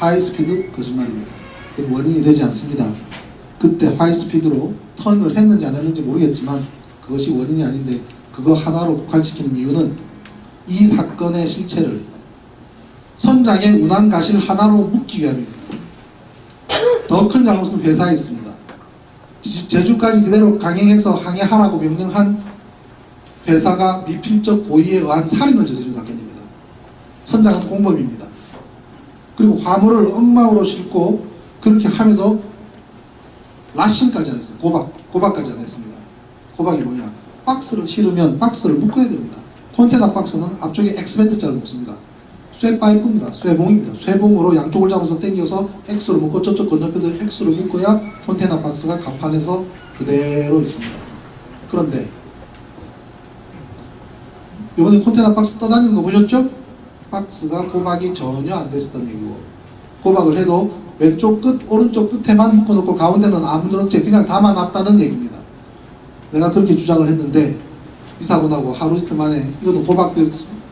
하이스피드 거짓말입니다. 그건 원인이 되지 않습니다. 그때 하이스피드로 턴을 했는지 안 했는지 모르겠지만 그것이 원인이 아닌데 그거 하나로 국한시키는 이유는 이 사건의 실체를 선장의 운항가실 하나로 묶기 위함입니다. 더 큰 잘못은 회사에 있습니다. 제주까지 그대로 강행해서 항해하라고 명령한 회사가 미필적 고의에 의한 살인을 저지른 사건입니다. 선장은 공범입니다. 그리고 화물을 엉망으로 싣고 그렇게 함에도 라싱까지 안 했어요. 고박까지 안 했습니다. 고박이 뭐냐? 박스를 실으면 박스를 묶어야 됩니다. 컨테이너 박스는 앞쪽에 엑스밴드자를 묶습니다. 쇠파이프입니다. 쇠봉입니다. 쇠봉으로 양쪽을 잡아서 당겨서 X로 묶고 저쪽 건너편도 X로 묶어야 컨테이너 박스가 갑판에서 그대로 있습니다. 그런데 이번에 컨테이너 박스 떠다니는 거 보셨죠? 박스가 고박이 전혀 안 됐었던 얘기고, 고박을 해도 왼쪽 끝, 오른쪽 끝에만 묶어놓고 가운데는 아무런 채 그냥 담아놨다는 얘기입니다. 내가 그렇게 주장을 했는데 이 사고 나고 하루 이틀 만에 이거는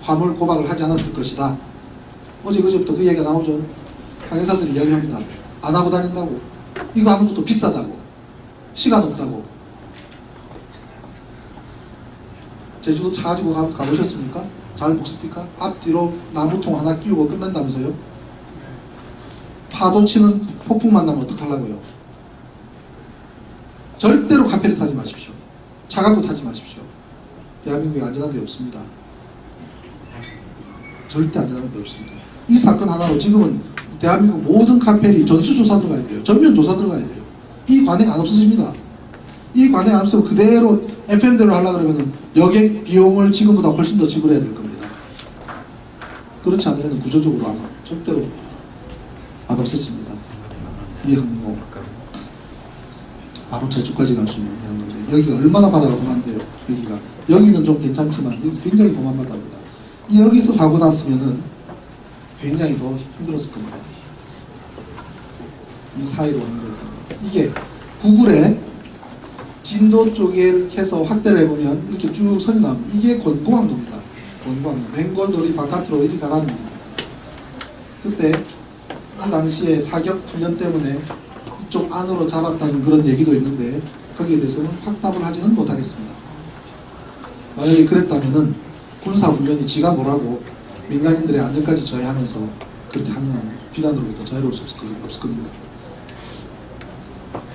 화물 고박을 하지 않았을 것이다. 어제 그제부터 그 얘기가 나오죠. 항해사들이 이야기합니다. 안 하고 다닌다고. 이거 하는 것도 비싸다고. 시간 없다고. 제주도 차 가지고 가보셨습니까? 잘 보십니까? 앞뒤로 나무통 하나 끼우고 끝난다면서요? 파도 치는 폭풍 만나면 어떡하려고요? 절대로 카페를 타지 마십시오. 차 갖고 타지 마십시오. 대한민국에 안전한 데 없습니다. 절대 안전한 데 없습니다. 이 사건 하나로 지금은 대한민국 모든 카페리 전수조사 들어가야 돼요. 전면조사 들어가야 돼요. 이 관행 안 없어집니다. 이 관행 안 없어서 그대로 FM대로 하려고 그러면 여객 비용을 지금보다 훨씬 더 지불해야 될 겁니다. 그렇지 않으면 구조적으로 아마 절대로 안 없어집니다. 이 항로 바로 제주까지 갈 수 있는 항로인데 여기가 얼마나 바다가 험한데요. 여기는 좀 괜찮지만 여기 굉장히 험한 바다입니다. 여기서 사고 났으면은 굉장히 더 힘들었을 겁니다. 이 사이로 이게 구글에 진도 쪽에 해서 확대를 해보면 이렇게 쭉 선이 나옵니다. 이게 권고항로입니다. 권고항로. 맹골돌이 바깥으로 이리 가라는 겁니다. 그때 이 당시에 사격 훈련 때문에 이쪽 안으로 잡았다는 그런 얘기도 있는데 거기에 대해서는 확답을 하지는 못하겠습니다. 만약에 그랬다면은 군사훈련이 지가 뭐라고 민간인들의 안전까지 저해하면서 그렇게 하면 비난으로부터 자유로울 수 없을 겁니다.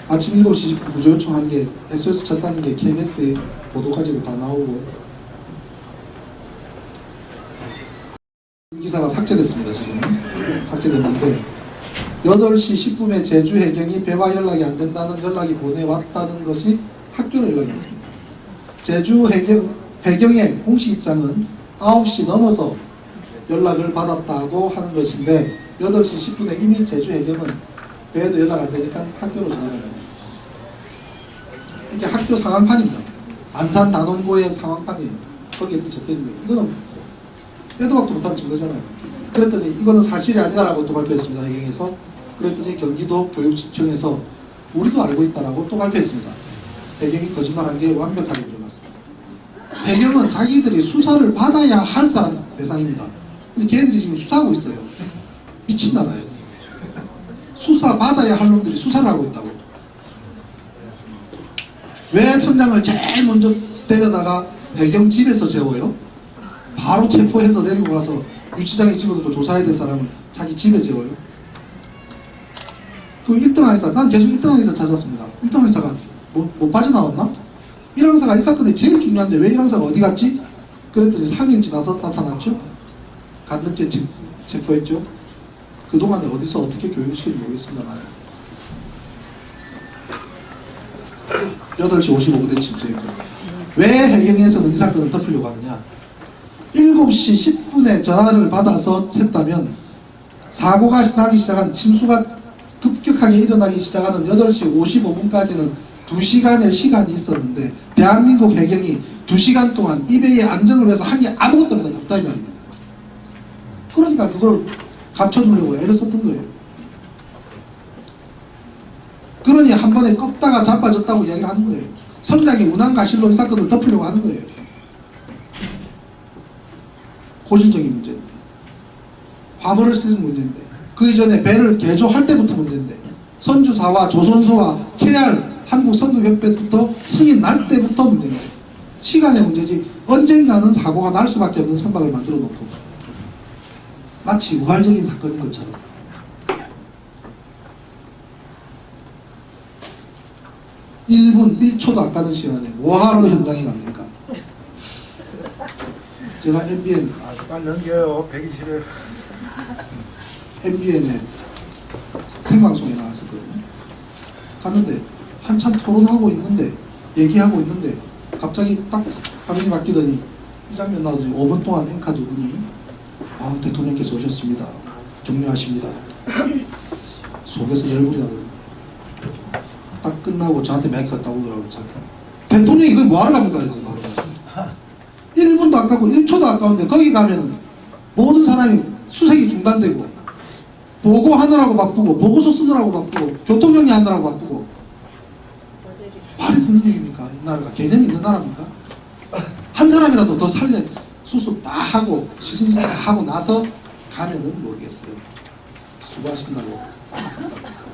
아침 7시 구조 요청한 게 SOS 쳤다는 게 KBS의 보도 가지고 다 나오고 기사가 삭제됐습니다. 지금 삭제됐는데 8시 10분에 제주 해경이 배와 연락이 안 된다는 연락이 보내왔다는 것이 학교로 연락이 왔습니다. 제주 해경의 공식 입장은 9시 넘어서 연락을 받았다고 하는 것인데 8시 10분에 이미 제주 해경은 배에도 연락 안 되니까 학교로 전화를 합니다. 이게 학교 상황판입니다. 안산 단원고의 상황판이에요. 거기에 이렇게 적혀있는데 이거는 빼도 박도 못한 증거잖아요. 그랬더니 이거는 사실이 아니다라고 또 발표했습니다. 해경에서. 그랬더니 경기도 교육청에서 우리도 알고 있다라고 또 발표했습니다. 해경이 거짓말한 게 완벽하게 드러났습니다. 해경은 자기들이 수사를 받아야 할 사람 대상입니다. 근데 걔네들이 지금 수사하고 있어요. 미친 나라예요. 수사 받아야 할 놈들이 수사를 하고 있다고. 왜 선장을 제일 먼저 데려다가 해경 집에서 재워요? 바로 체포해서 데리고 가서 유치장에 집어넣고 조사해야 될 사람을 자기 집에 재워요? 그 1등 항해사, 난 계속 1등 항해사 찾았습니다. 1등 항해사가 못 빠져나왔나? 1항사가 이 사건이 제일 중요한데 왜 1항사가 어디 갔지? 그랬더니 3일 지나서 나타났죠? 간늦게 체포했죠? 그동안에 어디서 어떻게 교육시킬지 모르겠습니다만 8시 55분에 침수했고 왜 해경에서는 이 사건을 덮으려고 하느냐? 7시 10분에 전화를 받아서 했다면 사고가 나기 시작한 침수가 급격하게 일어나기 시작하는 8시 55분까지는 2시간의 시간이 있었는데 대한민국 해경이 2시간 동안 이 배의 안전을 위해서 한 게 아무것도 없다 이 말입니다. 그러니까 그걸 감춰주려고 애를 썼던 거예요. 그러니 한 번에 꺾다가 자빠졌다고 이야기를 하는 거예요. 선장이 운항가실로 이 사건을 덮으려고 하는 거예요. 고질적인 문제인데 화물을 쓰는 문제인데 그 이전에 배를 개조할 때부터 문제인데, 선주사와 조선소와 KR 한국선급협회부터 승인 날 때부터 문제입니다. 시간의 문제지 언젠가는 사고가 날 수밖에 없는 선박을 만들어 놓고 마치 우발적인 사건인 것처럼 (1분 1초도) 안 가는 시간에 뭐하러 현장에 갑니까? 제가 MBN 빨리 넘겨요. 배기 싫어요. MBN에 생방송에 나왔었거든요. 갔는데 한참 토론하고 있는데, 얘기하고 있는데 갑자기 딱 화면이 바뀌더니 이 장면 나오더니 5분 동안 앵커 두 분이 대통령께서 오셨습니다. 격려하십니다. 속에서 열불이 나거든요. 딱 끝나고 저한테 마이크가 딱 오더라고요. 대통령이 이거 뭐하러 갑니까? 그래서 바로 1분도 아깝고 1초도 아까운데 거기 가면은 모든 사람이 수색이 중단되고 보고하느라고 바쁘고 보고서 쓰느라고 바쁘고 교통정리하느라고 바쁘고 말이 되는 얘기입니까? 이 나라가 개념이 있는 나라입니까? 한 사람이라도 더 살려 수습 다 하고 시승 다 하고 나서 가면은 모르겠어요. 수고하신다고 안타깝다고.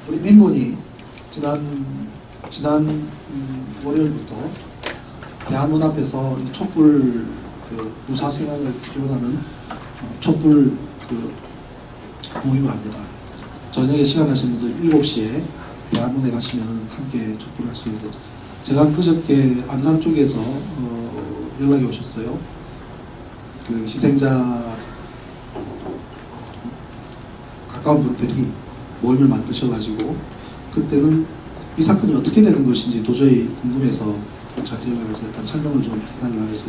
우리 민본이 지난 월요일부터 대한문 앞에서 이 촛불 무사 생활을 기원하는 촛불 모임을 합니다. 저녁에 시간 나신 분들 7시에 대한문에 가시면 함께 촛불을 할 수 있는데, 제가 그저께 안산 쪽에서 연락이 오셨어요. 그 희생자 가까운 분들이 모임을 만드셔가지고, 그때는 이 사건이 어떻게 되는 것인지 도저히 궁금해서 저한테 연락해서 일단 설명을 좀 해달라 해서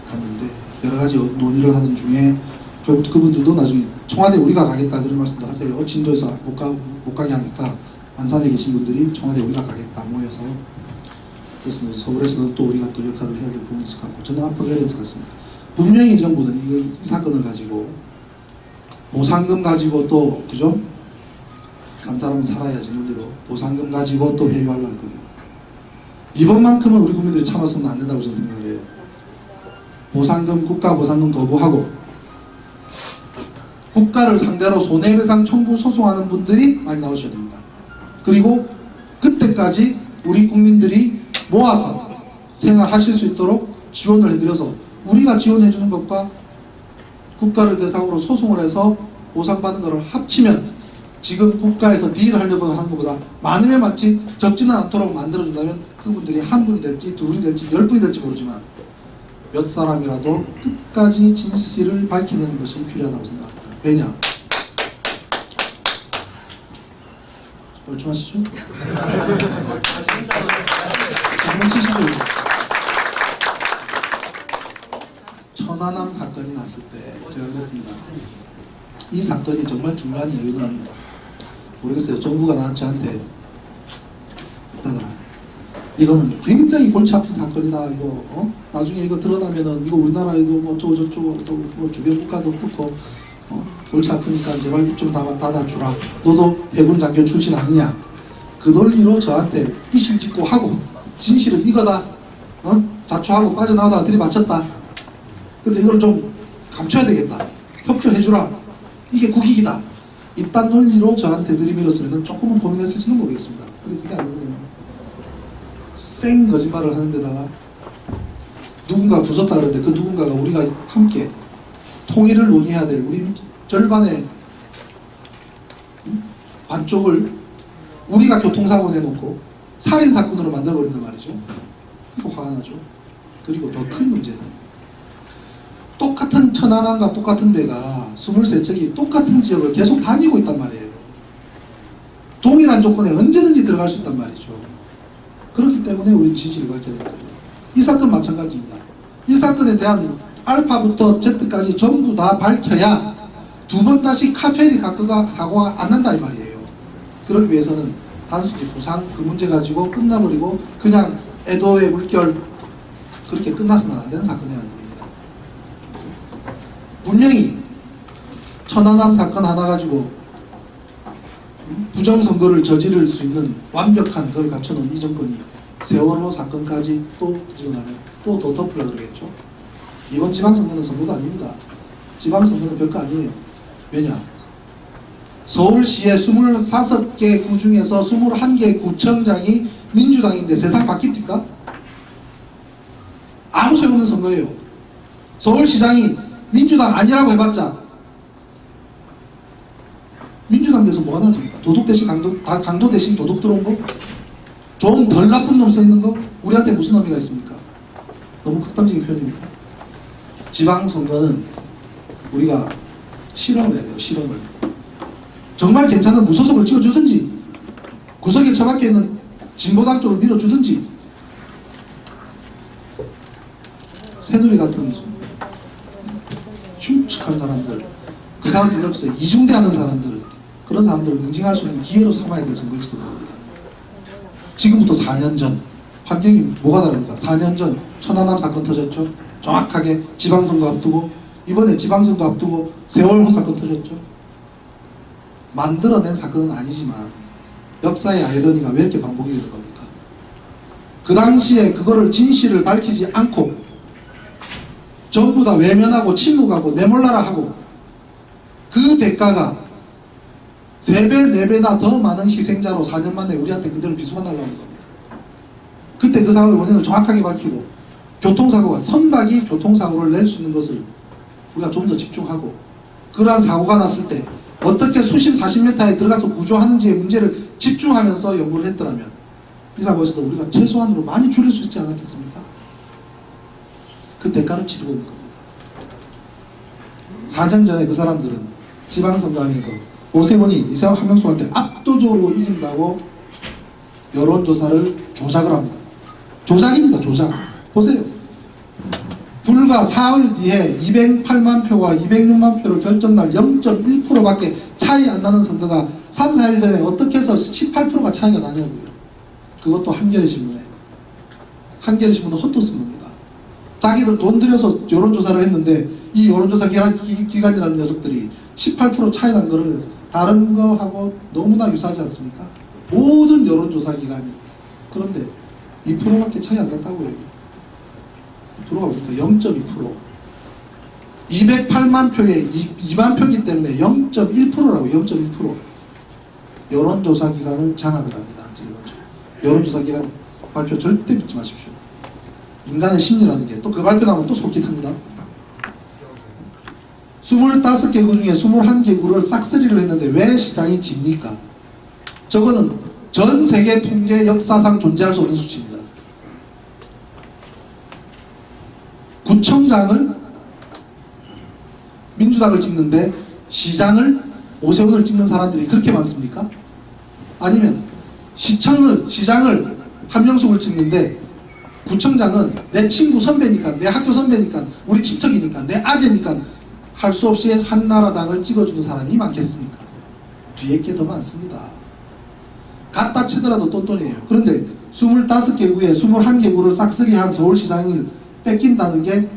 갔는데, 여러 가지 논의를 하는 중에 결국 그분들도 나중에 청와대 우리가 가겠다 그런 말씀도 하세요. 진도에서 못 가게 하니까 안산에 계신 분들이 청와대 우리가 가겠다 모여서, 그래서 서울에서는 또 우리가 또 역할을 해야 될 부분이 있을 것 같고, 저는 앞으로 해야 될 것 같습니다. 분명히 이 정부는 이 사건을 가지고 보상금 가지고 또, 그죠? 산 사람은 살아야지 논리로 보상금 가지고 또 회유하려고 할 겁니다. 이번만큼은 우리 국민들이 참아서는 안 된다고 저는 생각을 해요. 보상금, 국가 보상금 거부하고 국가를 상대로 손해배상 청구 소송하는 분들이 많이 나오셔야 됩니다. 그리고 그때까지 우리 국민들이 모아서 생활하실 수 있도록 지원을 해드려서, 우리가 지원해주는 것과 국가를 대상으로 소송을 해서 보상받는 것을 합치면 지금 국가에서 딜을 하려고 하는 것보다 많으면 많지 적지는 않도록 만들어준다면 그분들이 한 분이 될지 두 분이 될지 10분이 될지 모르지만 몇 사람이라도 끝까지 진실을 밝히는 것이 필요하다고 생각합니다. 왜냐? 멀쩡하시죠? 한번 치시죠. 천안함 사건이 났을 때 제가 그랬습니다. 이 사건이 정말 중요한 이유는 모르겠어요. 정부가 저한테 있다더라. 이거는 굉장히 골치 아픈 사건이다. 이거 나중에 이거 드러나면은 이거 우리나라에도 뭐 저쩌고 또 뭐 주변 국가도 그렇고 골치 아프니까 제발 입 좀 닫아주라. 너도 해군 장교 출신 아니냐? 그 논리로 저한테 이실직고 하고 진실은 이거다. 자초하고 빠져나오다가 들이맞췄다. 근데 이걸 좀 감춰야 되겠다. 협조해주라. 이게 국익이다. 이딴 논리로 저한테 들이밀었으면 조금은 고민했을지는 모르겠습니다. 근데 그게 아니거든요. 생 거짓말을 하는 데다가 누군가 부쉈다 그러는데 그 누군가가 우리가 함께 통일을 논의해야 될 우리 절반의 반쪽을 우리가 교통사고 내놓고 살인사건으로 만들어버린단 말이죠. 이거 화가 나죠. 그리고 더 큰 문제는 똑같은 천안함과 똑같은 배가 23척이 똑같은 지역을 계속 다니고 있단 말이에요. 동일한 조건에 언제든지 들어갈 수 있단 말이죠. 그렇기 때문에 우리는 진실을 밝혀야 되는 거예요. 이 사건 마찬가지입니다. 이 사건에 대한 알파부터 Z까지 전부 다 밝혀야 두 번 다시 카페리 사고가 안 난다 이 말이에요. 그러기 위해서는 단순히 부상 그 문제 가지고 끝나버리고 그냥 애도의 물결 그렇게 끝나서는 안 되는 사건이라는 얘기입니다. 분명히 천안함 사건 하나 가지고 부정선거를 저지를 수 있는 완벽한 그걸 갖춰놓은 이 정권이 세월호 사건까지 또 뒤집어나면 또 더 덮으려고 그러겠죠. 이번 지방선거는 선거가 아닙니다. 지방선거는 별거 아니에요. 왜냐? 서울시의 25개 구 중에서 21개 구청장이 민주당인데 세상 바뀝니까? 아무 소용없는 선거예요. 서울시장이 민주당 아니라고 해봤자 민주당 돼서 뭐가 나집니까? 도둑 대신 강도 대신 도둑 들어온 거? 좀 덜 나쁜 놈 서 있는 거? 우리한테 무슨 의미가 있습니까? 너무 극단적인 표현입니까? 지방선거는 우리가 실험을 해야 돼요. 실험을. 정말 괜찮은 무소속을 찍어주든지 구석에 처박혀 있는 진보당 쪽을 밀어주든지 새누리 같은 흉측한 사람들, 그 사람들이 없어요. 이중대하는 사람들, 그런 사람들을 응징할 수 있는 기회로 삼아야 될 선거일지도 모릅니다. 지금부터 4년 전 환경이 뭐가 다릅니까? 4년 전 천안함 사건 터졌죠. 정확하게 지방선거 앞두고, 이번에 지방선거 앞두고 세월호 사건 터졌죠. 만들어낸 사건은 아니지만 역사의 아이러니가 왜 이렇게 반복이 되는 겁니까? 그 당시에 그거를 진실을 밝히지 않고 전부 다 외면하고 침묵하고 내몰라라 하고 그 대가가 3배, 4배나 더 많은 희생자로 4년 만에 우리한테 그대로 비수가 날라오는 겁니다. 그때 그 상황의 원인을 정확하게 밝히고 교통사고가 선박이 교통사고를 낼 수 있는 것을 우리가 좀 더 집중하고 그러한 사고가 났을 때 어떻게 수심 40m에 들어가서 구조하는지의 문제를 집중하면서 연구를 했더라면 이 사고에서도 우리가 최소한으로 많이 줄일 수 있지 않았겠습니까? 그 대가를 치르고 있는 겁니다. 4년 전에 그 사람들은 지방선거하면서 오세훈이 이재명 한명숙한테 압도적으로 이긴다고 여론조사를 조작을 합니다. 조작입니다. 조작. 보세요. 불과 사흘 뒤에 208만 표와 206만 표를 결정날 0.1%밖에 차이 안 나는 선거가 3, 4일 전에 어떻게 해서 18%가 차이가 나냐고요. 그것도 한겨레 신문에. 한겨레 신문은 헛돈 쓴 겁니다. 자기들 돈 들여서 여론조사를 했는데 이 여론조사 기관이라는 녀석들이 18% 차이 난 거를 다른 거하고 너무나 유사하지 않습니까? 모든 여론조사 기관이. 그런데 2%밖에 차이 안 났다고요. 2%가 뭡니까? 0.2%. 208만 표에 2만 표기 때문에 0.1%라고 0.1%. 여론조사 기관을 장악을 합니다. 여론조사 기관 발표 절대 믿지 마십시오. 인간의 심리라는 게 또 그 발표 나오면 또 솔깃합니다. 25개 구 중에 21개 구를 싹쓸이를 했는데 왜 시장이 집니까? 저거는 전 세계 통계 역사상 존재할 수 없는 수치입니다. 구청장을 민주당을 찍는데 시장을 오세훈을 찍는 사람들이 그렇게 많습니까? 아니면 시장을 한명숙을 찍는데 구청장은 내 친구 선배니까, 내 학교 선배니까, 우리 친척이니까, 내 아재니까 할 수 없이 한나라당을 찍어주는 사람이 많겠습니까? 뒤에 게 더 많습니다. 갖다 치더라도 똔똔이에요. 그런데 25개 구에 21개 구를 싹쓸이한 서울시장을 뺏긴다는 게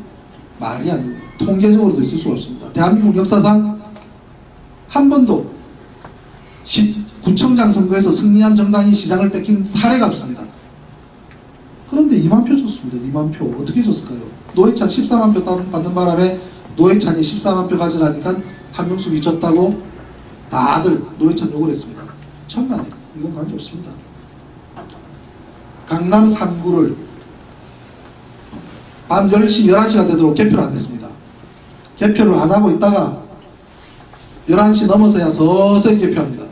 말이 아니에요. 통계적으로도 있을 수가 없습니다. 대한민국 역사상 한 번도 구청장 선거에서 승리한 정당이 시장을 뺏긴 사례가 없습니다. 그런데 2만 표 줬습니다. 2만 표. 어떻게 줬을까요? 노회찬 14만 표 받는 바람에 노회찬이 14만 표 가져가니까 한명숙이 졌다고 다들 노회찬 욕을 했습니다. 천만에. 이건 관계없습니다. 강남 3구를 밤 10시, 11시가 되도록 개표를 안 했습니다. 개표를 안 하고 있다가 11시 넘어서야 서서히 개표합니다.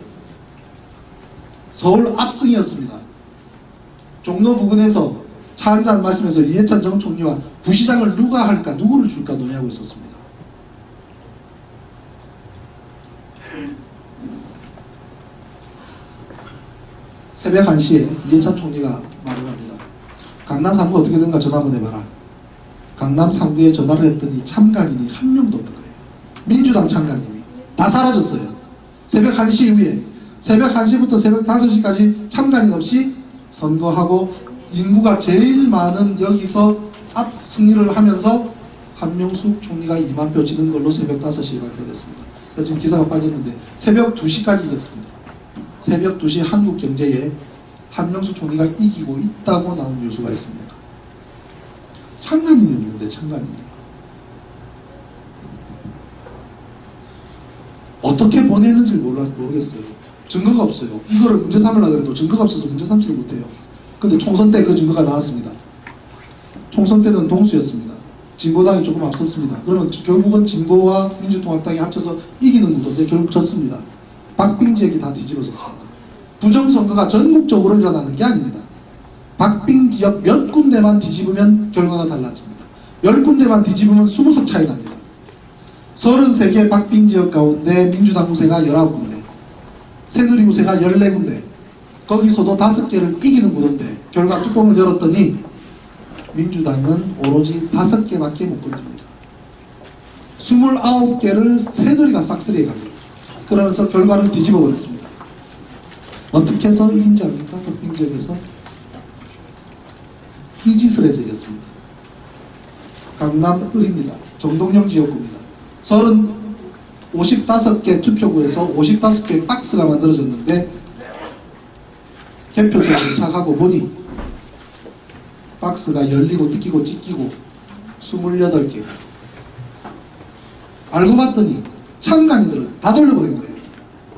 서울 압승이었습니다. 종로 부근에서 차 한잔 마시면서 이해찬 전 총리와 부시장을 누가 할까, 누구를 줄까 논의하고 있었습니다. 새벽 1시에 이해찬 총리가 말을 합니다. 강남 3구 어떻게 되는가 전화 한번 해봐라. 강남 3구에 전화를 했더니 참관인이 한 명도 없는 거예요. 민주당 참관인이 다 사라졌어요. 새벽 1시 이후에 새벽 1시부터 새벽 5시까지 참관인 없이 선거하고 인구가 제일 많은 여기서 승리를 하면서 한명숙 총리가 2만 표 지는 걸로 새벽 5시에 발표됐습니다. 지금 기사가 빠졌는데 새벽 2시까지 이겼습니다. 새벽 2시 한국경제에 한명숙 총리가 이기고 있다고 나온 뉴스가 있습니다. 참관인이 없는데 참관인이 어떻게 보냈는지 모르겠어요. 증거가 없어요. 이거를 문제 삼으려고 해도 증거가 없어서 문제 삼지를 못해요. 근데 총선 때 그 증거가 나왔습니다. 총선 때는 동수였습니다. 진보당이 조금 앞섰습니다. 그러면 결국은 진보와 민주통합당이 합쳐서 이기는 구도인데 결국 졌습니다. 박빙 지역이 다 뒤집어졌습니다. 부정선거가 전국적으로 일어나는 게 아닙니다. 박빙 지역 몇 군데만 뒤집으면 결과가 달라집니다. 10군데만 뒤집으면 20석 차이 납니다. 33개 박빙 지역 가운데 민주당 후세가 19군데, 새누리후세가 14군데, 거기서도 5개를 이기는 구도인데 결과 뚜껑을 열었더니 민주당은 오로지 5개밖에 못 건집니다. 29개를 새누리가 싹쓸이해 갑니다. 그러면서 결과를 뒤집어 버렸습니다. 어떻게 해서 이긴지 압니까? 박빙 지역에서 이 짓을 해서 이겼습니다. 강남 을입니다. 정동영 지역구입니다. 55개 투표구에서 55개 박스가 만들어졌는데 개표소에 도착하고 보니 박스가 열리고 뜯기고 찢기고 28개. 알고 봤더니 참관인들을 다 돌려보낸 거예요.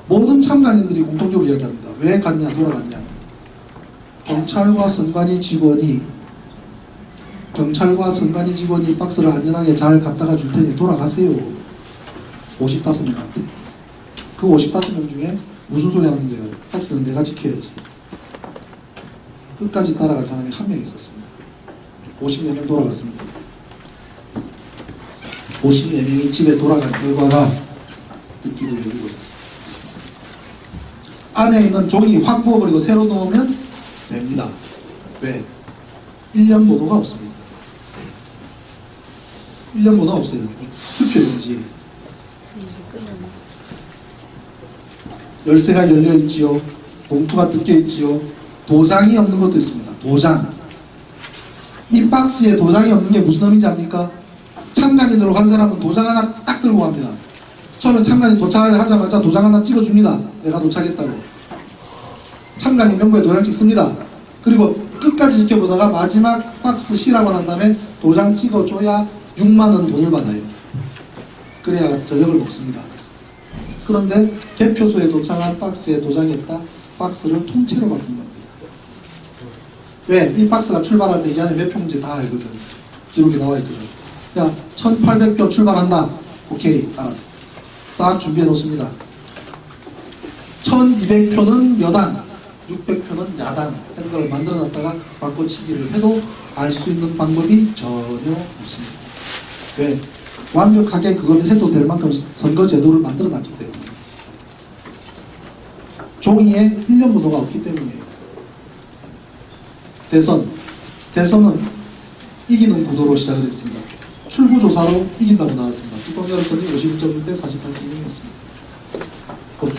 모든 참관인들이 공통적으로 이야기합니다. 왜 갔냐, 돌아갔냐. 경찰과 선관위 직원이 박스를 안전하게 잘 갖다가 줄 테니 돌아가세요. 55명한테. 그 55명 중에 무슨 소리 하는데요? 박스는 내가 지켜야지. 끝까지 따라간 사람이 한 명 있었습니다. 54명 돌아갔습니다. 54명이 집에 돌아간 결과가 뜯기고 열리고 있습니다. 안에 있는 종이 확 부어버리고 새로 넣으면 됩니다. 왜? 1년 번호가 없습니다. 1년 번호가 없어요. 투표용지. 열쇠가 열려있지요. 봉투가 뜯겨있지요. 도장이 없는 것도 있습니다. 도장. 이 박스에 도장이 없는 게 무슨 의미인지 압니까? 참관인으로 간 사람은 도장 하나 딱 들고 갑니다. 처음에 참관인 도착하자마자 도장 하나 찍어줍니다. 내가 도착했다고. 참관인 명부에 도장 찍습니다. 그리고 끝까지 지켜보다가 마지막 박스 실하고 난 다음에 도장 찍어줘야 6만원 돈을 받아요. 그래야 저녁을 먹습니다. 그런데 개표소에 도착한 박스에 도장이 없다. 박스를 통째로 바꾼 겁니다. 왜? 이 박스가 출발할 때 이 안에 몇 표인지 다 알거든. 기록이 나와 있거든. 야, 1800표 출발한다. 오케이, 알았어. 딱 준비해 놓습니다. 1200표는 여당, 600표는 야당 하는 걸 만들어 놨다가 바꿔치기를 해도 알 수 있는 방법이 전혀 없습니다. 왜? 완벽하게 그걸 해도 될 만큼 선거 제도를 만들어 놨기 때문에. 종이에 1년 번호가 없기 때문이에요. 대선은 이기는 구도로 시작을 했습니다. 출구조사로 이긴다고 나왔습니다. 뚜껑 열었더니 51.1대 48.0이었습니다.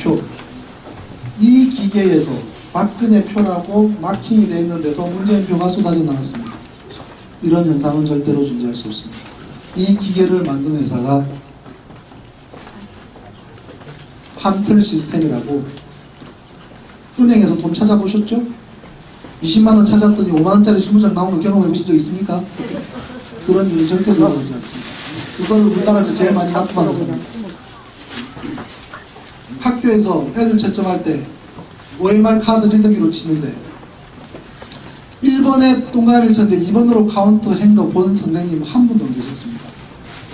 표. 이 기계에서 박근혜 표라고 마킹이 되어 있는 데서 문재인 표가 쏟아져 나왔습니다. 이런 현상은 절대로 존재할 수 없습니다. 이 기계를 만든 회사가 한틀 시스템이라고, 은행에서 돈 찾아보셨죠? 20만원 찾았더니 5만원짜리 20장 나온 거 경험해 보신 적 있습니까? 그런 일이 절대 일어나지 않습니다. 그거를 우리나라에서 제일 많이 납부받았습니다. 학교에서 애들 채점할 때 OMR 카드 리더기로 치는데 1번에 동그라미를 쳤는데 2번으로 카운트 한 거 본 선생님 한 분도 안 계셨습니다.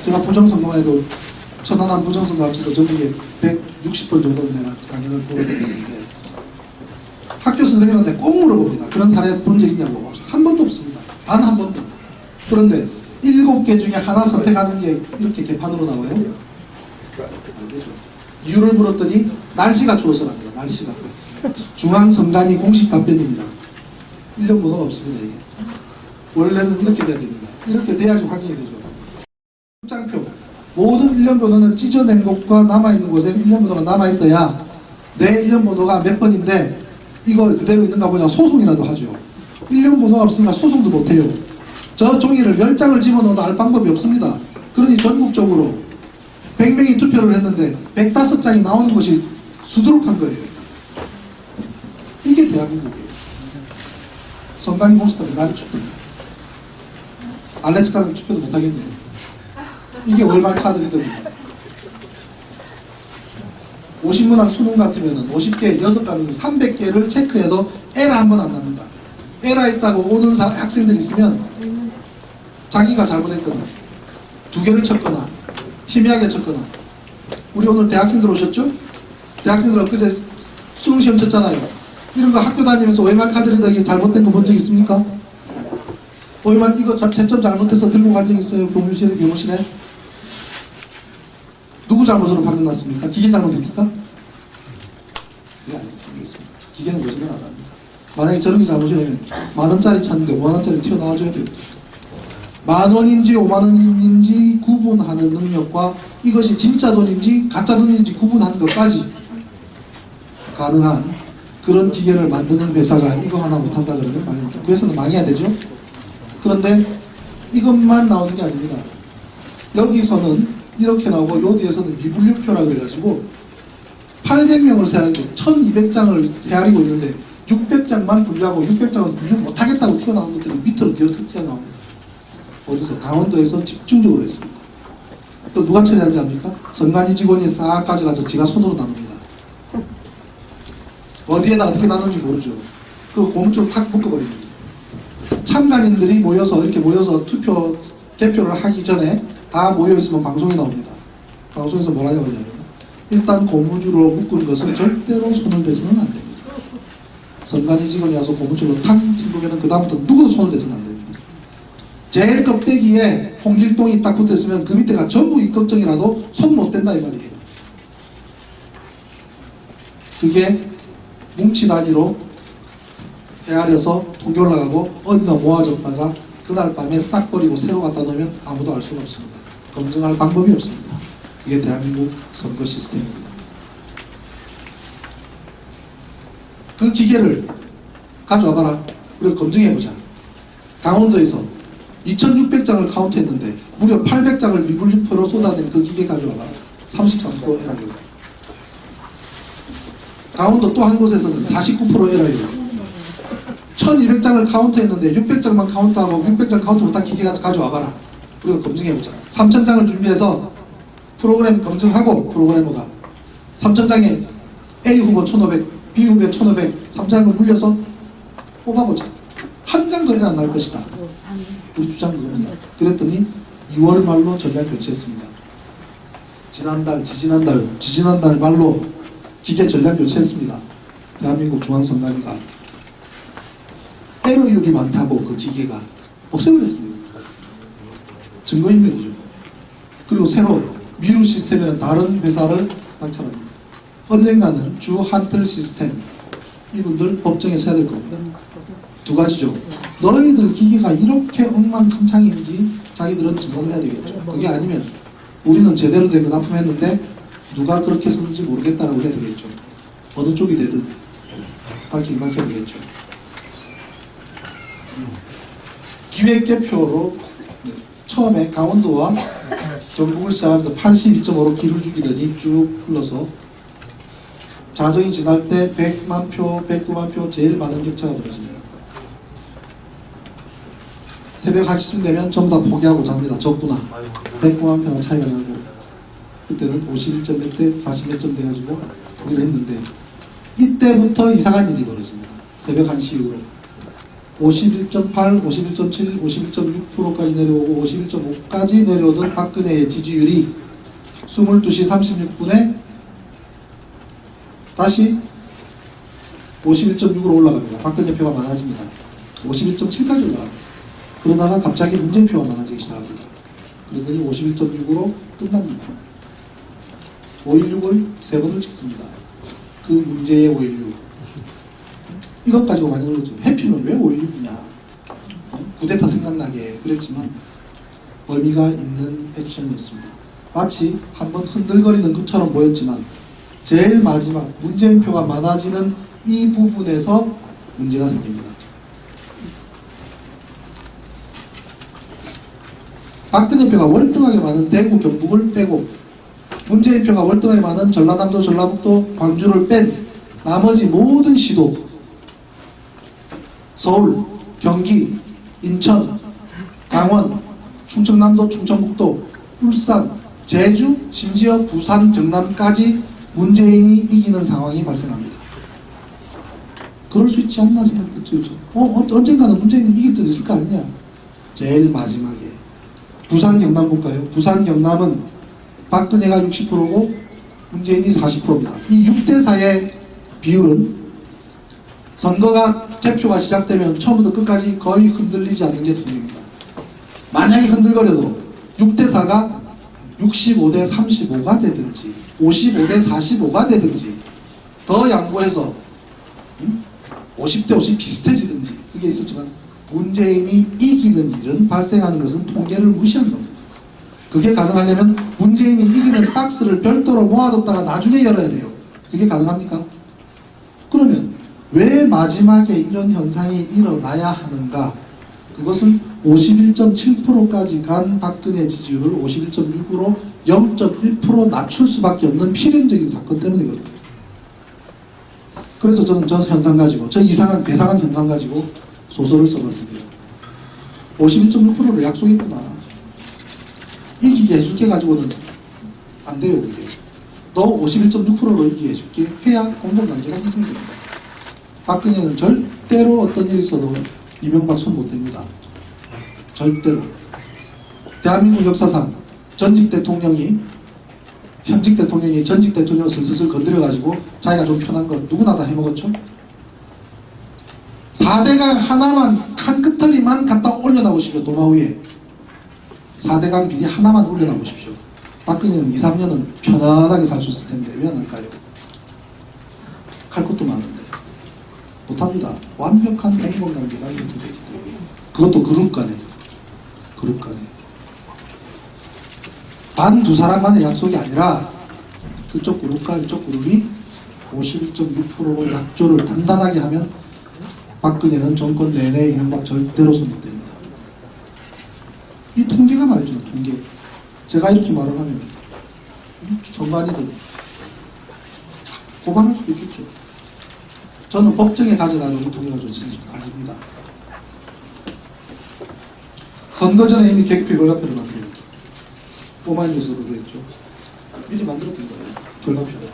제가 부정선거만 해도 천안함 부정선거 합쳐서 전국에 160번 정도는 내가 강연을 보게 되는데 학교 선생님한테 꼭 물어봅니다. 그런 사례 본 적 있냐고. 한 번도 없습니다. 단 한 번도. 그런데 7개 중에 하나 선택하는 게 이렇게 개판으로 나와요? 안 되죠. 이유를 물었더니 날씨가 추워서랍니다. 날씨가. 중앙선관위 공식 답변입니다. 1년 번호가 없습니다. 이게. 원래는 이렇게 돼야 됩니다. 이렇게 돼야지 확인이 되죠. 출장표. 모든 1년 번호는 찢어낸 곳과 남아있는 곳에 1년 번호가 남아있어야 내 1년 번호가 몇 번인데 이거 그대로 있는가 보냐 소송이라도 하죠. 1년 번호가 없으니까 소송도 못해요. 저 종이를 10장을 집어넣어도 알 방법이 없습니다. 그러니 전국적으로 100명이 투표를 했는데 105장이 나오는 것이 수두룩한 거예요. 이게 대한민국이에요. 선관위 공식답이 날이 춥답니다. 알래스카는 투표도 못하겠네요. 이게 월말 카드 리더입니다. 50문항 수능 같으면은 50개 6가지 300개를 체크해도 에러 한 번 안 납니다. 에러 있다고 오는 학생들이 있으면 자기가 잘못했거나 2개를 쳤거나 희미하게 쳤거나. 우리 오늘 대학생들 오셨죠? 대학생들 엊그제 수능시험 쳤잖아요. 이런 거 학교 다니면서 OMR 카드 리더기 잘못된 거 본 적 있습니까? OMR 이거 채점 잘못해서 들고 간 적 있어요? 교무실에? 누구 잘못으로 판명 났습니까? 기계 잘못입니까? 그게 아니겠습니다. 기계는 거짓말 안 합니다. 만약에 저런 게 잘못이라면 10,000원짜리 찼는데 50,000원짜리 튀어나와줘야 됩니다. 10,000원인지 50,000원인지 구분하는 능력과 이것이 진짜 돈인지 가짜 돈인지 구분하는 것까지 가능한 그런 기계를 만드는 회사가 이거 하나 못한다 그러면 말입니다. 그 회사는 망해야 되죠. 그런데 이것만 나오는 게 아닙니다. 여기서는 이렇게 나오고 요 뒤에서는 미분류표라 그래가지고 800명을 세하는데 1200장을 헤아리고 있는데 600장만 분류하고 600장은 분류 못하겠다고 튀어나온 것들이 밑으로 튀어나옵니다. 어디서? 강원도에서 집중적으로 했습니다. 또 누가 처리한지 압니까? 선관위 직원이 싹 가져가서 지가 손으로 나눕니다. 어디에다 어떻게 나누는지 모르죠. 그 고무줄을 탁 묶어버립니다. 참관인들이 이렇게 모여서 개표를 하기 전에 다 모여있으면 방송이 나옵니다. 방송에서 뭐라고 하냐면 일단 고무줄로 묶은 것은 절대로 손을 대서는 안 됩니다. 선관위 직원이 와서 고무줄로 탁 튕기면 그 다음부터 누구도 손을 대서는 안 됩니다. 제일 껍데기에 홍길동이 딱 붙어있으면 그 밑에가 전부 이 걱정이라도 손 못 댄다 이 말이에요. 그게 뭉치 단위로 헤아려서 통계 올라가고 어디가 모아졌다가 그날 밤에 싹 버리고 새로 갖다 놓으면 아무도 알 수가 없습니다. 검증할 방법이 없습니다. 이게 대한민국 선거 시스템입니다. 그 기계를 가져와봐라. 우리가 검증해보자. 강원도에서 2600장을 카운트했는데 무려 800장을 미분류표로 쏟아낸 그 기계 가져와봐라. 33% 에러요. 강원도 또 한 곳에서는 49% 에러예요. 1200장을 카운트했는데 600장만 카운트하고 600장 카운트 못한 기계가 가져와봐라. 우리가 검증해보자. 3000장을 준비해서 프로그램 검증하고 프로그래머가 3000장에 A 후보 1500, B 후보 1500, 3장을 물려서 뽑아보자. 한 장도 에러 안 날 것이다. 우리 주장 그겁니다. 그랬더니 2월 말로 전략 교체했습니다. 지지난달 말로 기계 전략 교체했습니다. 대한민국 중앙선관위가 에러율이 많다고 그 기계가 없애버렸습니다. 증거인멸이죠. 그리고 새로 미루 시스템이라는 다른 회사를 낙찰합니다. 언젠가는 주 한틀 시스템 이분들 법정에 서야 될 겁니다. 두 가지죠. 너희들 기계가 이렇게 엉망진창인지 자기들은 증언을 해야 되겠죠. 그게 아니면 우리는 제대로 된 건 납품했는데 누가 그렇게 썼는지 모르겠다라고 해야 되겠죠. 어느 쪽이 되든 밝혀야 되겠죠. 기획개표로 처음에 강원도와 경북을 시작하면서 82.5로 길을 죽이더니 쭉 흘러서 자정이 지날 때 100만 표, 109만 표 제일 많은 격차가 벌어집니다. 새벽 1시쯤 되면 전부 다 포기하고 잡니다. 적구나. 109만 표나 차이가 나고 그때는 51점 몇 대, 40 몇 점 돼가지고 포기를 했는데 이때부터 이상한 일이 벌어집니다. 새벽 1시 이후로 51.8, 51.7, 51.6%까지 내려오고 51.5까지 내려오던 박근혜의 지지율이 22시 36분에 다시 51.6으로 올라갑니다. 박근혜 표가 많아집니다. 51.7까지 올라갑니다. 그러다가 갑자기 문재인 표가 많아지기 시작합니다. 그러더니 51.6으로 끝납니다. 5.16을 3번을 찍습니다. 그 문제의 5.16 이것 가지고 많이 놀랐죠. 해피는 왜 5.16이냐 구데타 생각나게 그랬지만 의미가 있는 액션이었습니다. 마치 한번 흔들거리는 것처럼 보였지만 제일 마지막 문재인 표가 많아지는 이 부분에서 문제가 생깁니다. 박근혜 표가 월등하게 많은 대구, 경북을 빼고 문재인 표가 월등하게 많은 전라남도, 전라북도, 광주를 뺀 나머지 모든 시도 서울, 경기, 인천, 강원, 충청남도, 충청북도, 울산, 제주, 심지어 부산, 경남까지 문재인이 이기는 상황이 발생합니다. 그럴 수 있지 않나 생각도 들죠. 언젠가는 문재인이 이길 때도 있을 거 아니냐. 제일 마지막에 부산, 경남 볼까요? 부산, 경남은 박근혜가 60%고 문재인이 40%입니다. 이 6대4의 비율은 선거가 개표가 시작되면 처음부터 끝까지 거의 흔들리지 않는 게 통입니다. 만약에 흔들거려도 6대4가 65대 35가 되든지 55대 45가 되든지 더 양보해서 50대 50 비슷해지든지 그게 있었지만 문재인이 이기는 일은 발생하는 것은 통계를 무시한 겁니다. 그게 가능하려면 문재인이 이기는 박스를 별도로 모아뒀다가 나중에 열어야 돼요. 그게 가능합니까? 그러면 왜 마지막에 이런 현상이 일어나야 하는가? 그것은 51.7%까지 간 박근혜 지지율을 51.6으로 0.1% 낮출 수밖에 없는 필연적인 사건 때문에 그렇습니다. 그래서 저는 저 현상 가지고, 저 이상한 괴상한 현상 가지고 소설을 써봤습니다. 51.6%를 약속했구나. 이기게 해줄게 가지고는 안 돼요. 그게. 너 51.6%로 이기게 해줄게 해야 공정관계가 형성됩니다. 박근혜는 절대로 어떤 일이 있어도 이명박 손 못 댑니다. 절대로. 대한민국 역사상 전직 대통령이 현직 대통령이 전직 대통령을 슬슬 건드려가지고 자기가 좀 편한 거 누구나 다 해먹었죠. 4대강 하나만 한 끄트리만 갖다 올려놔 보십시오. 도마 위에 4대강 비리 하나만 올려놔 보십시오. 박근혜는 2, 3년은 편안하게 살 수 있을 텐데 왜 안 할까요? 할 것도 많은데 못합니다. 완벽한 공공관계가 형성되기 때문에. 그것도 그룹 간에 단 두 사람만의 약속이 아니라 그쪽 그룹과 이쪽 그룹이 51.6%로 약조를 단단하게 하면 박근혜는 정권 내내 이명박 절대로 손 못 댑니다. 이 통계가 말해주는 통계. 제가 이렇게 말을 하면 선관위든 고발할 수도 있겠죠. 저는 법정에 가져가는 이 통계가 좋지 않습니다. 선거 전에 이미 개표 요약표를 만들었죠. 오마이뉴스로 그랬죠. 미리 만들었던 거예요. 결과표를.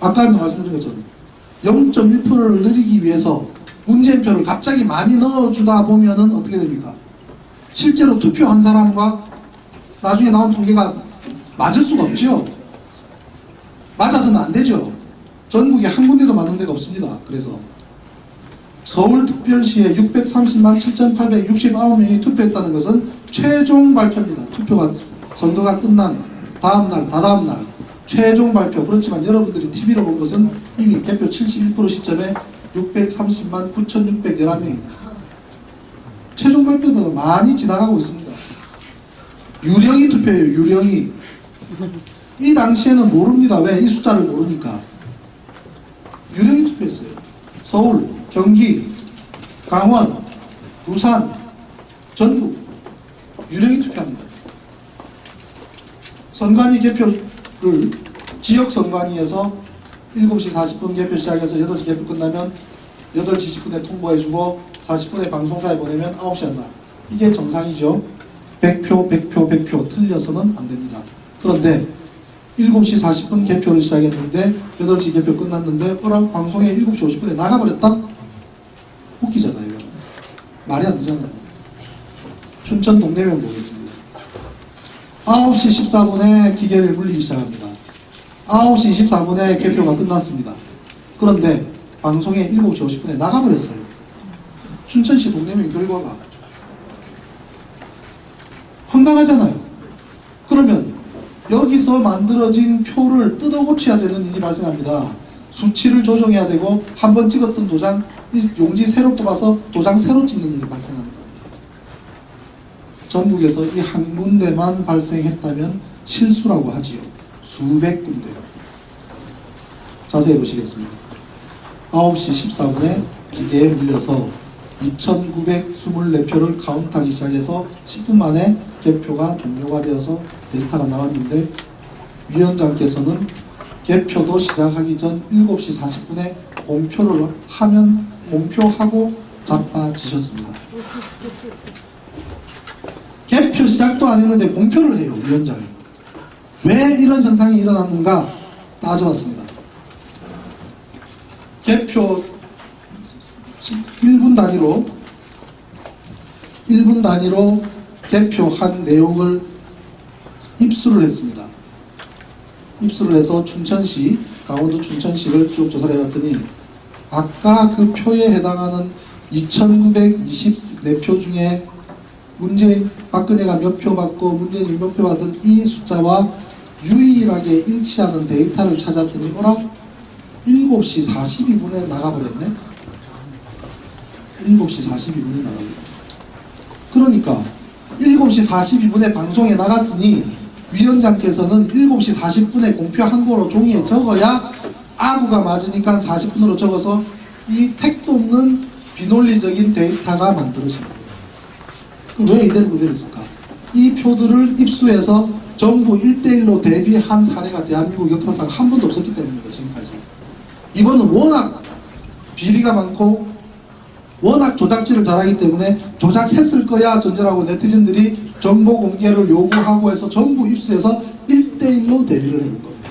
아까 말씀드린 것처럼 0.1%를 늘리기 위해서 문재인표를 갑자기 많이 넣어주다 보면은 어떻게 됩니까? 실제로 투표한 사람과 나중에 나온 통계가 맞을 수가 없죠. 맞아서는 안 되죠. 전국에 한 군데도 맞는 데가 없습니다. 그래서 서울특별시에 630만 7,869명이 투표했다는 것은 최종 발표입니다. 투표가 선거가 끝난 다음날, 다다음날 최종 발표. 그렇지만 여러분들이 TV로 본 것은 이미 개표 71% 시점에 630만 9,611명입니다. 최종 발표보다 많이 지나가고 있습니다. 유령이 투표예요. 유령이. 이 당시에는 모릅니다. 왜? 이 숫자를 모르니까. 유령이 투표했어요. 서울, 경기, 강원, 부산, 전국 유령이 투표합니다. 선관위 개표를 지역 선관위에서 7시 40분 개표 시작해서 8시 개표 끝나면 8시 10분에 통보해주고 40분에 방송사에 보내면 9시 한다. 이게 정상이죠. 100표 틀려서는 안 됩니다. 그런데 7시 40분 개표를 시작했는데 8시 개표 끝났는데 방송에 7시 50분에 나가버렸다? 웃기잖아요. 이거는. 말이 안 되잖아요. 춘천 동대면 보겠습니다. 9시 14분에 기계를 물리기 시작합니다. 9시 24분에 개표가 끝났습니다. 그런데 방송에 7시 50분에 나가버렸어요. 춘천시 동대면 결과가. 황당하잖아요. 그러면 여기서 만들어진 표를 뜯어 고쳐야 되는 일이 발생합니다. 수치를 조정해야 되고 한 번 찍었던 도장 용지 새로 뽑아서 도장 새로 찍는 일이 발생하는 겁니다. 전국에서 이 한 군데만 발생했다면 실수라고 하지요. 수백 군데. 자세히 보시겠습니다. 9시 14분에 기계에 물려서 2,924표를 카운트하기 시작해서 10분 만에 개표가 종료가 되어서 데이터가 나왔는데 위원장께서는 개표도 시작하기 전 7시 40분에 공표를 하면 공표하고 자빠지셨습니다. 시작도 안 했는데 공표를 해요, 위원장이. 왜 이런 현상이 일어났는가 따져봤습니다. 개표 1분 단위로 개표한 내용을 입수를 했습니다. 입수를 해서 춘천시, 강원도 춘천시를 쭉 조사를 해봤더니 아까 그 표에 해당하는 2,924표 중에 박근혜가 몇 표 받고 문재인이 몇 표 받은 이 숫자와 유일하게 일치하는 데이터를 찾았더니 어라? 7시 42분에 나가버렸네? 7시 42분에 나가버렸네. 그러니까 7시 42분에 방송에 나갔으니 위원장께서는 7시 40분에 공표한 거로 종이에 적어야 아구가 맞으니까 40분으로 적어서 이 택도 없는 비논리적인 데이터가 만들어진 거예요. 그럼 왜 이대로 그대로 했을까? 이 표들을 입수해서 전부 1대1로 대비한 사례가 대한민국 역사상 한 번도 없었기 때문입니다. 지금까지. 이번은 워낙 비리가 많고 워낙 조작질을 잘하기 때문에 조작했을 거야 전제라고 네티즌들이 정보 공개를 요구하고 해서 전부 입수해서 1대1로 대비를 해본 겁니다.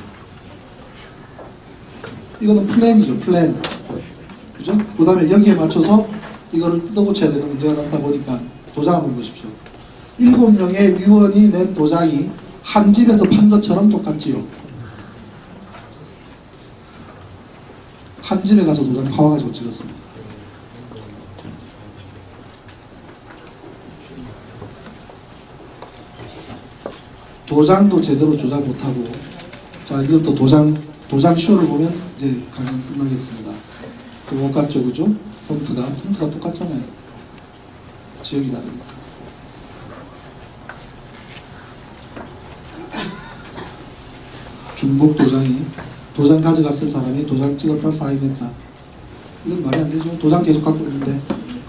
이거는 플랜이죠, 플랜. 그죠? 그 다음에 여기에 맞춰서 이거를 뜯어고쳐야 되는 문제가 났다 보니까 도장 한번 보십시오. 7명의 위원이 낸 도장이 한 집에서 판 것처럼 똑같지요. 한 집에 가서 도장 파와가지고 찍었습니다. 도장도 제대로 조작 못하고, 자, 이제부터 도장 쇼를 보면 이제 강연 끝나겠습니다. 그 못 같죠, 그죠? 폰트가 똑같잖아요. 지역이 다르니까. 중복 도장이, 도장 가져갔을 사람이 도장 찍었다 사인했다. 이건 말이 안 되죠. 도장 계속 갖고 있는데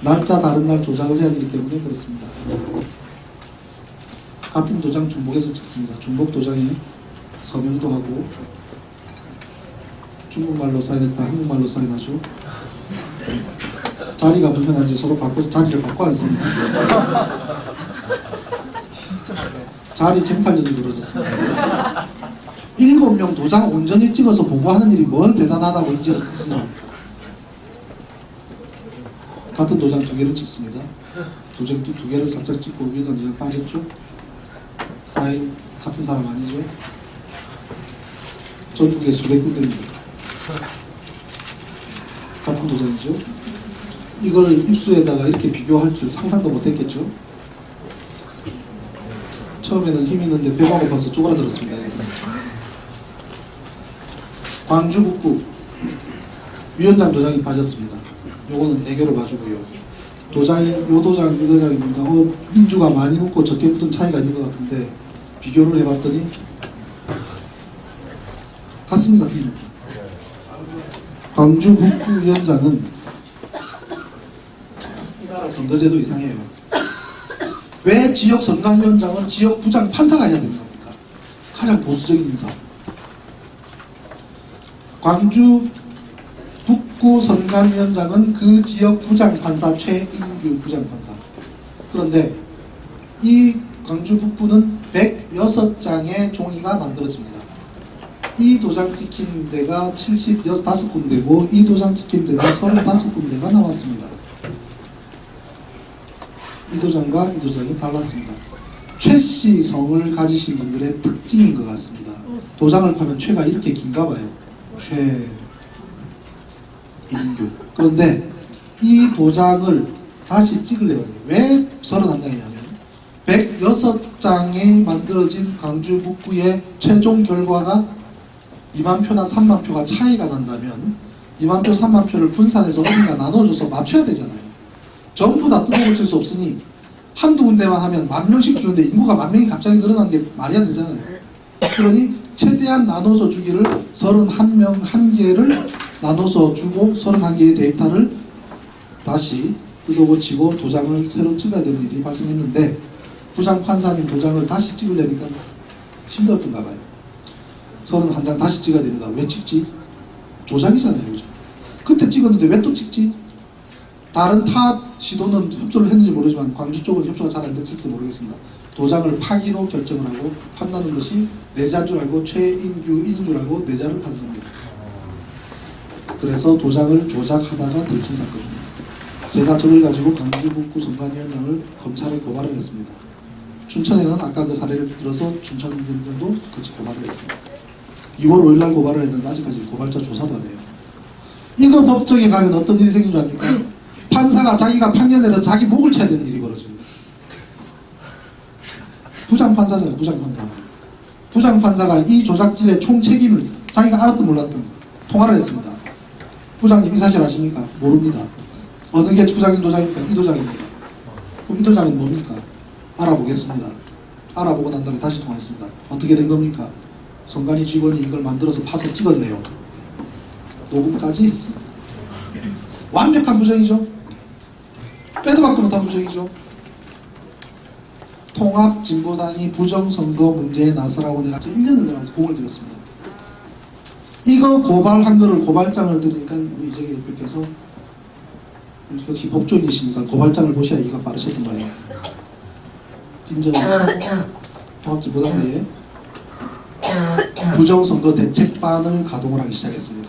날짜 다른 날 조작을 해야 되기 때문에 그렇습니다. 같은 도장 중복해서 찍습니다. 중복 도장에 서명도 하고 중국말로 사인했다, 한국말로 사인하죠. 자리가 불편한지 서로 자리를 바꿔 앉습니다. 자리 쟁탈전이 벌어졌습니다. 7명 도장 온전히 찍어서 보고하는 일이 뭘 대단하다고 인지를 쓰시더랍니다. 같은 도장 2개를 찍습니다. 두 개를 살짝 찍고 위에다 도장 빠졌죠. 사인 같은 사람 아니죠. 전국에 수백 군데입니다. 같은 도장이죠. 이걸 입수에다가 이렇게 비교할 줄 상상도 못했겠죠. 처음에는 힘이 있는데 배가 고파서 쪼그라들었습니다. 광주 북구 위원장 도장이 빠졌습니다. 요거는 애교로 봐주고요. 요 도장이 뭔가 민주가 많이 묻고 적게 묻은 차이가 있는 것 같은데 비교를 해봤더니 같습니다. 틀립니다. 광주 북구 위원장은 이 나라 선거제도 이상해요. 왜 지역 선관위원장은 지역 부장 판사가 해야 되는 겁니까? 가장 보수적인 인사. 광주 북구 선관위원장은 그 지역 부장판사 최인규 부장판사. 그런데 이 광주 북구는 106장의 종이가 만들어집니다. 이 도장 찍힌 데가 75군데고 이 도장 찍힌 데가 35군데가 나왔습니다. 이 도장과 이 도장이 달랐습니다. 최씨 성을 가지신 분들의 특징인 것 같습니다. 도장을 파면 최가 이렇게 긴가 봐요. 최인규. 그런데 이 도장을 다시 찍으려고 해요. 왜 31장이냐면 106장이 만들어진 광주 북구의 최종 결과가 2만 표나 3만 표가 차이가 난다면 2만 표, 3만 표를 분산해서 어딘가 나눠줘서 맞춰야 되잖아요. 전부 다 뜯어고칠 수 없으니 한두 군데만 하면 10,000명씩 주는데 인구가 10,000명이 갑자기 늘어난 게 말이 안 되잖아요. 그러니 최대한 나눠서 주기를 31명 한 개를 나눠서 주고 31개의 데이터를 다시 뜯어고치고 도장을 새로 찍어야 되는 일이 발생했는데 부장판사님 도장을 다시 찍으려니까 힘들었던가 봐요. 31장 다시 찍어야 됩니다. 왜 찍지? 조작이잖아요. 그죠? 그때 찍었는데 왜 또 찍지? 다른 타 시도는 협조를 했는지 모르지만 광주 쪽은 협조가 잘 안 됐을지 모르겠습니다. 도장을 파기로 결정을 하고 판단하는 것이 내자인 줄 알고 최인규인 줄 알고 내자를 판정합니다. 그래서 도장을 조작하다가 들킨 사건입니다. 제가 저걸 가지고 강주북구 선관위원장을 검찰에 고발을 했습니다. 춘천에는 아까 그 사례를 들어서 춘천위원장도 같이 고발을 했습니다. 2월 5일날 고발을 했는데 아직까지 고발자 조사도 안 해요. 이거 법정에 가면 어떤 일이 생긴 줄 압니까? 판사가 자기가 판결 내려서 자기 목을 쳐야 되는 일이 벌어집니다. 부장판사잖아요. 부장판사. 부장판사가 이 조작질의 총책임을 자기가 알았든 몰랐든 통화를 했습니다. 부장님 이 사실 아십니까? 모릅니다. 어느 게 부장님 도장입니까? 이 도장입니다. 그럼 이 도장은 뭡니까? 알아보겠습니다. 알아보고 난 다음에 다시 통화했습니다. 어떻게 된 겁니까? 선관위 직원이 이걸 만들어서 파서 찍었네요. 녹음까지 했습니다. 완벽한 부정이죠. 빼도 박도 못한 부정이죠. 통합진보당이 부정선거 문제에 나서라고 내가 1년을 내가 공을 들였습니다. 이거 고발한 거를 고발장을 드리니까 우리 이정희 대표께서 역시 법조인이시니까 고발장을 보셔야 이가 빠르셨던 거예요. 인정. 통합진보당 내에 부정선거 대책반을 가동을 하기 시작했습니다.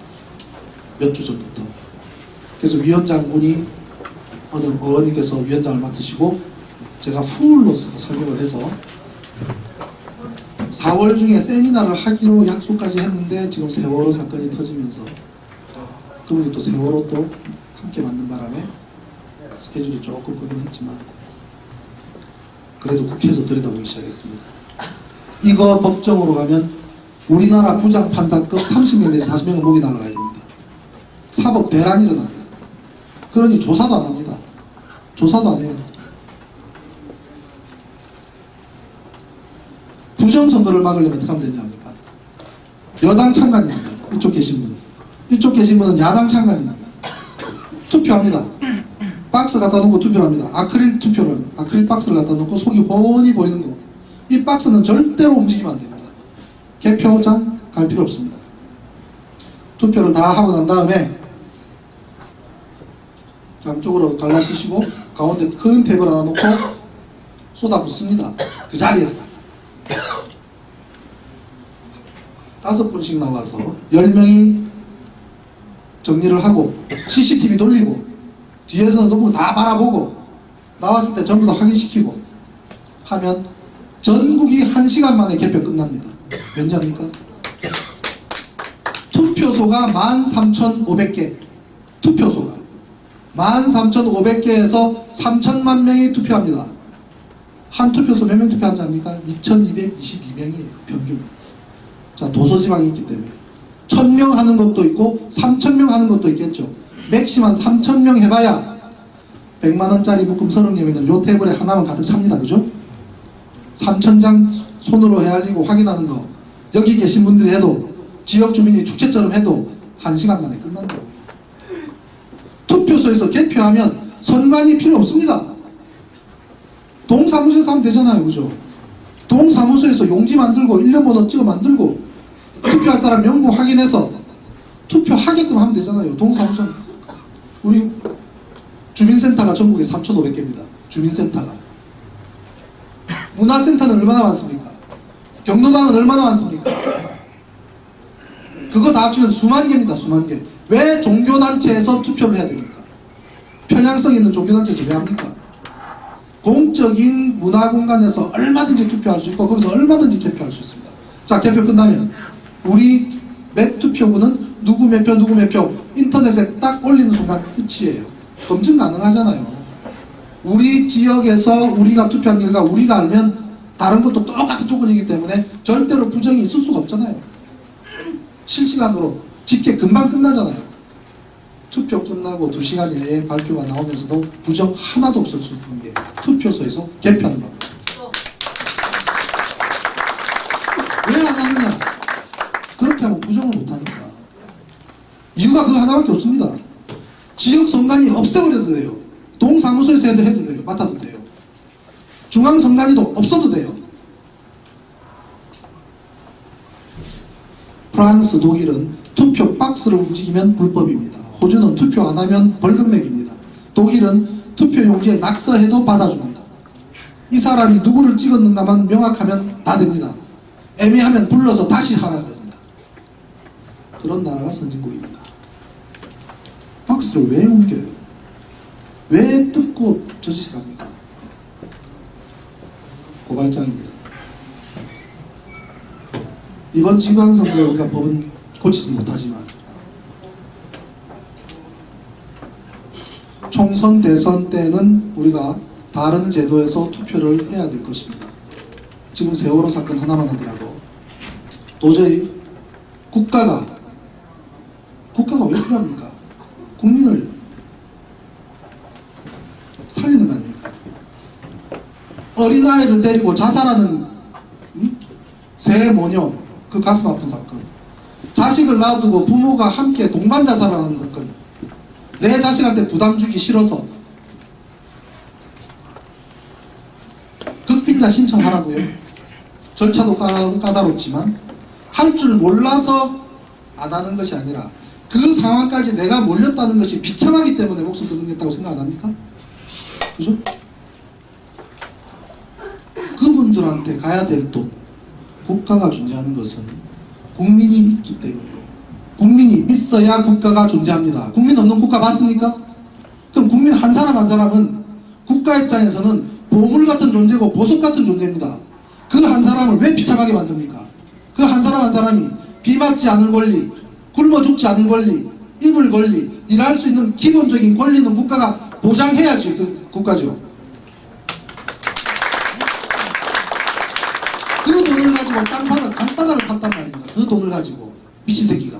몇 주 전부터. 그래서 위원장분이 어느 어머니께서 위원장을 맡으시고 제가 풀로서 설명을 해서 4월 중에 세미나를 하기로 약속까지 했는데 지금 세월호 사건이 터지면서 그분이 또 세월호 또 함께 만든 바람에 스케줄이 조금 끄긴 했지만 그래도 국회에서 들여다보기 시작했습니다. 이거 법정으로 가면 우리나라 부장판사급 30명 내지 40명은 목이 날아가야 됩니다. 사법 대란이 일어납니다. 그러니 조사도 안 합니다. 조사도 안 해요. 부정선거를 막으려면 어떻게 하면 되냐합니까? 여당 참관입니다. 이쪽 계신 분. 이쪽 계신 분은 야당 참관입니다. 투표합니다. 박스 갖다 놓고 투표를 합니다. 아크릴 투표를 합니다. 아크릴 박스를 갖다 놓고 속이 훤히 보이는 거. 이 박스는 절대로 움직이면 안 됩니다. 개표장 갈 필요 없습니다. 투표를 다 하고 난 다음에 양쪽으로 갈라시시고 가운데 큰 탭을 하나 놓고 쏟아붓습니다. 그 자리에서 5분씩 나와서 10명이 정리를 하고 CCTV 돌리고 뒤에서는 너무 다 바라보고 나왔을 때 전부 다 확인시키고 하면 전국이 1시간 만에 개표 끝납니다. 왠지 압니까? 투표소가 13,500개 투표소가 13,500개에서 3천만 명이 투표합니다. 한 투표소 몇 명 투표하는지 압니까? 2,222명이에요. 평균. 자, 도서지방이 있기 때문에 1,000명 하는 것도 있고 3,000명 하는 것도 있겠죠. 맥시멈 3,000명 해봐야 100만원짜리 묶음 30개면 요 테이블에 하나만 가득 찹니다. 그죠? 3,000장 손으로 헤아리고 확인하는 거 여기 계신 분들이 해도 지역 주민이 축제처럼 해도 1시간 만에 끝난다고요. 투표소에서 개표하면 선관위 필요 없습니다. 동사무소에서 하면 되잖아요. 그죠? 동사무소에서 용지 만들고 1년 번호 찍어 만들고 투표할 사람 명부 확인해서 투표하게끔 하면 되잖아요. 동사무소 우리 주민센터가 전국에 3,500개입니다. 주민센터가. 문화센터는 얼마나 많습니까? 경로당은 얼마나 많습니까? 그거 다 합치면 수만 개입니다. 수만 개. 왜 종교단체에서 투표를 해야 됩니까? 편향성 있는 종교단체에서 왜 합니까? 공적인 문화공간에서 얼마든지 투표할 수 있고 거기서 얼마든지 개표할 수 있습니다. 자, 개표 끝나면 우리 몇 투표구는 누구 몇 표 누구 몇 표 인터넷에 딱 올리는 순간 끝이에요. 검증 가능하잖아요. 우리 지역에서 우리가 투표한 결과 우리가 알면 다른 것도 똑같은 조건이기 때문에 절대로 부정이 있을 수가 없잖아요. 실시간으로 집계 금방 끝나잖아요. 투표 끝나고 2시간 이내에 발표가 나오면서도 부정 하나도 없을 수 있는 게 투표소에서 개표하는 겁니다. 왜 안 하느냐? 그렇게 하면 부정을 못하니까. 이유가 그거 하나밖에 없습니다. 지역 선관위 없애버려도 돼요. 동사무소에서 해도 돼요. 맡아도 돼요. 중앙선관위도 없어도 돼요. 프랑스, 독일은 투표 박스를 움직이면 불법입니다. 호주는 투표 안 하면 벌금 매깁니다. 독일은 투표 용지에 낙서해도 받아줍니다. 이 사람이 누구를 찍었는가만 명확하면 다 됩니다. 애매하면 불러서 다시 하라 됩니다. 그런 나라가 선진국입니다. 박스를 왜 옮겨요? 왜 뜯고 저 짓을 합니까? 고발장입니다. 이번 지방선거에 우리가 법은 고치지 못하지만 총선 대선 때는 우리가 다른 제도에서 투표를 해야 될 것입니다. 지금 세월호 사건 하나만 하더라도 도저히 국가가 왜 필요합니까? 국민을 살리는 거 아닙니까? 어린아이를 데리고 자살하는 새 모녀, 그 가슴 아픈 사건, 자식을 놔두고 부모가 함께 동반 자살하는 사건, 내 자식한테 부담 주기 싫어서 극빈자 신청하라고요. 절차도 까다롭지만 할 줄 몰라서 안 하는 것이 아니라 그 상황까지 내가 몰렸다는 것이 비참하기 때문에 목숨 끊겠다고 생각 안 합니까? 그죠? 그분들한테 가야 될 돈, 국가가 존재하는 것은 국민이 있기 때문이에요. 국민이 있어야 국가가 존재합니다. 국민 없는 국가 맞습니까? 그럼 국민 한 사람 한 사람은 국가 입장에서는 보물 같은 존재고 보석 같은 존재입니다. 그 한 사람을 왜 비참하게 만듭니까? 그 한 사람 한 사람이 비 맞지 않을 권리, 굶어 죽지 않을 권리, 입을 권리, 일할 수 있는 기본적인 권리는 국가가 보장해야지 그 국가죠. 그 돈을 가지고 강바닥을 팠단 말입니다. 그 돈을 가지고 미친 새끼가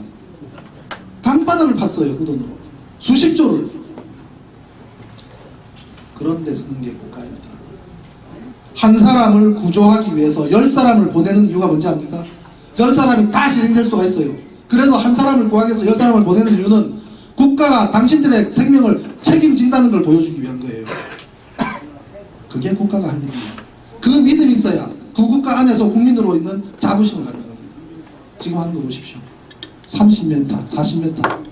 강바닥을 팠어요. 그 돈으로 수십조를. 그런 데 쓰는 게 국가입니다. 한 사람을 구조하기 위해서 10사람을 보내는 이유가 뭔지 압니까? 10사람이 다 희생될 수가 있어요. 그래도 한 사람을 구하기 위해서 10사람을 보내는 이유는 국가가 당신들의 생명을 책임진다는 걸 보여주기 위한 거예요. 그게 국가가 할 일입니다. 그 믿음이 있어야 그 국가 안에서 국민으로 있는 자부심을 갖는 겁니다. 지금 하는 거 보십시오. 30m, 40m,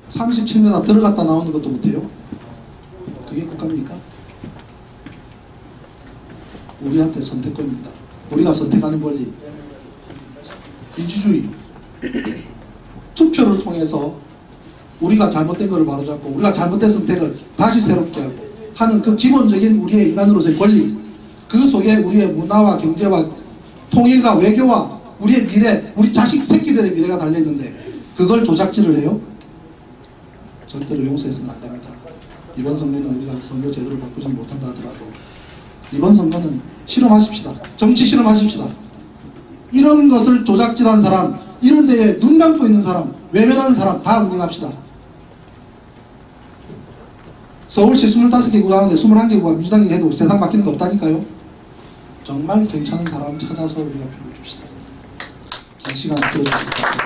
37m 들어갔다 나오는 것도 못해요? 그게 국가입니까? 우리한테 선택권입니다. 우리가 선택하는 권리, 민주주의, 투표를 통해서 우리가 잘못된 것을 바로잡고 우리가 잘못된 선택을 다시 새롭게 하고 하는 그 기본적인 우리의 인간으로서의 권리, 그 속에 우리의 문화와 경제와 통일과 외교와 우리의 미래, 우리 자식 새끼들의 미래가 달려있는데 그걸 조작질을 해요? 절대로 용서해서는 안 됩니다. 이번 선거는 우리가 선거 제도를 바꾸지 못한다 하더라도 이번 선거는 실험하십시다. 정치 실험하십시다. 이런 것을 조작질한 사람, 이런 데에 눈 감고 있는 사람, 외면하는 사람 다 응징합시다. 서울시 25개 구 가운데 21개구가 민주당이 해도 세상 바뀌는 거 없다니까요. 정말 괜찮은 사람 찾아서 우리가 표를 줍시다. 긴 시간 들어주실 것 같아요.